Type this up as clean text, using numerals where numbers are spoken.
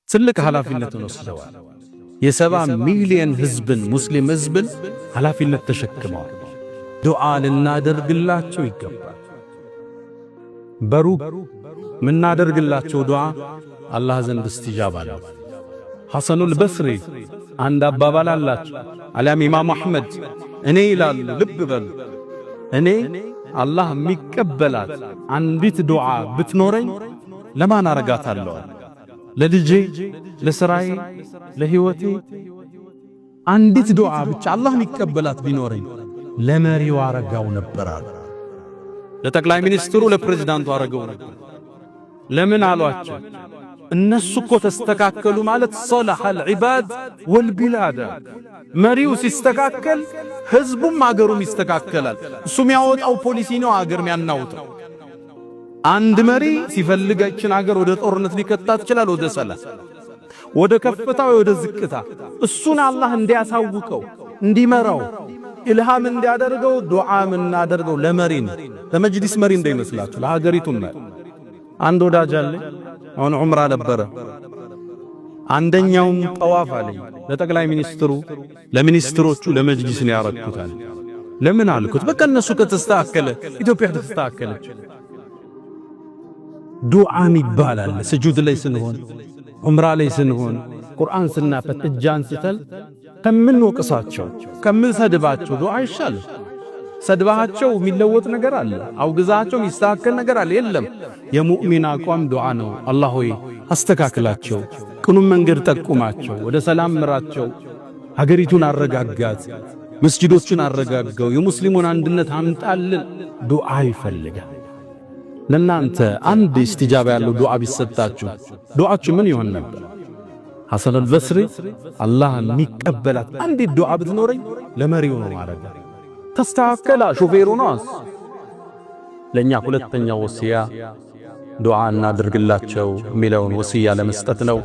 ትልቅ ኃላፊነትን ወስደዋል። የ70 ሚሊዮን ህዝብን ሙስሊም ህዝብን ኃላፊነት ተሸክመዋል። ዱዓ ልናደርግላቸው ይገባል። በሩቅ ምናደርግላቸው ዱዓ አላህ ዘንድ እስትጃባ ነው። ሐሰኑል በስሪ አንድ አባባል አላቸው። አሊያም ኢማም አሕመድ እኔ ይላሉ፣ ልብ በሉ፣ እኔ አላህ የሚቀበላት አንዲት ዱዓ ብትኖረኝ ለማን አረጋታለሁ? ለልጄ፣ ለስራዬ፣ ለህይወቴ አንዲት ዱዓ ብቻ አላህ የሚቀበላት ቢኖረኝ ለመሪው አረጋው ነበር አሉ። ለጠቅላይ ሚኒስትሩ ለፕሬዝዳንቱ አረጋው ነበር። ለምን አሏቸው? እነሱ እኮ ተስተካከሉ ማለት ሶላሐል ዒባድ ወልቢላድ። መሪው ሲስተካከል ህዝቡም አገሩም ይስተካከላል። እሱ የሚያወጣው ፖሊሲ ነው አገር የሚያናውጠው። አንድ መሪ ሲፈልጋችን አገር ወደ ጦርነት ሊከታት ይችላል፣ ወደ ሰላም፣ ወደ ከፍታ፣ ወደ ዝቅታ። እሱን አላህ እንዲያሳውቀው እንዲመራው ኢልሃም እንዲያደርገው ዱዓ ምናደርገው ለመሪ ነው። ለመጅሊስ መሪ እንዳይመስላችሁ፣ ለሀገሪቱ ነው። አንድ ወዳጅ አለ፣ አሁን ዑምራ ነበረ። አንደኛውም ጠዋፍ አለኝ ለጠቅላይ ሚኒስትሩ፣ ለሚኒስትሮቹ፣ ለመጅሊስ ነው ያረኩታል። ለምን አልኩት? በቃ እነሱ ከተስተካከለ ኢትዮጵያ ተስተካከለች። ዱዓም ይባላል። ስጁድ ላይ ስንሆን፣ ዑምራ ላይ ስንሆን፣ ቁርአን ስናፈት እጅ አንስተን ከምንወቅሳቸው ከምንሰድባቸው ዱዓ ይሻላል። ሰድባቸው የሚለወጥ ነገር አለ፣ አውግዛቸው የሚስተካከል ነገር አለ? የለም። የሙእሚን አቋም ዱዓ ነው። አላህ ሆይ አስተካክላቸው፣ ቅኑን መንገድ ጠቁማቸው፣ ወደ ሰላም ምራቸው፣ ሀገሪቱን አረጋጋት፣ መስጂዶችን አረጋጋው፣ የሙስሊሙን አንድነት አምጣልን። ዱዓ ይፈልጋል። ለናንተ አንድ ኢስቲጃባ ያለው ዱዓ ቢሰጣችሁ ዱዓችሁ ምን ይሆን ነበር? ሐሰኑል በስሪ አላህ የሚቀበላት አንዲት ዱዓ ብትኖረኝ ለመሪው ነው ማረጋ። ተስተካከላ ሹፌሩ ነው። ለኛ ሁለተኛው ወሲያ ዱዓ እናድርግላቸው የሚለውን ወሲያ ለመስጠት ነው።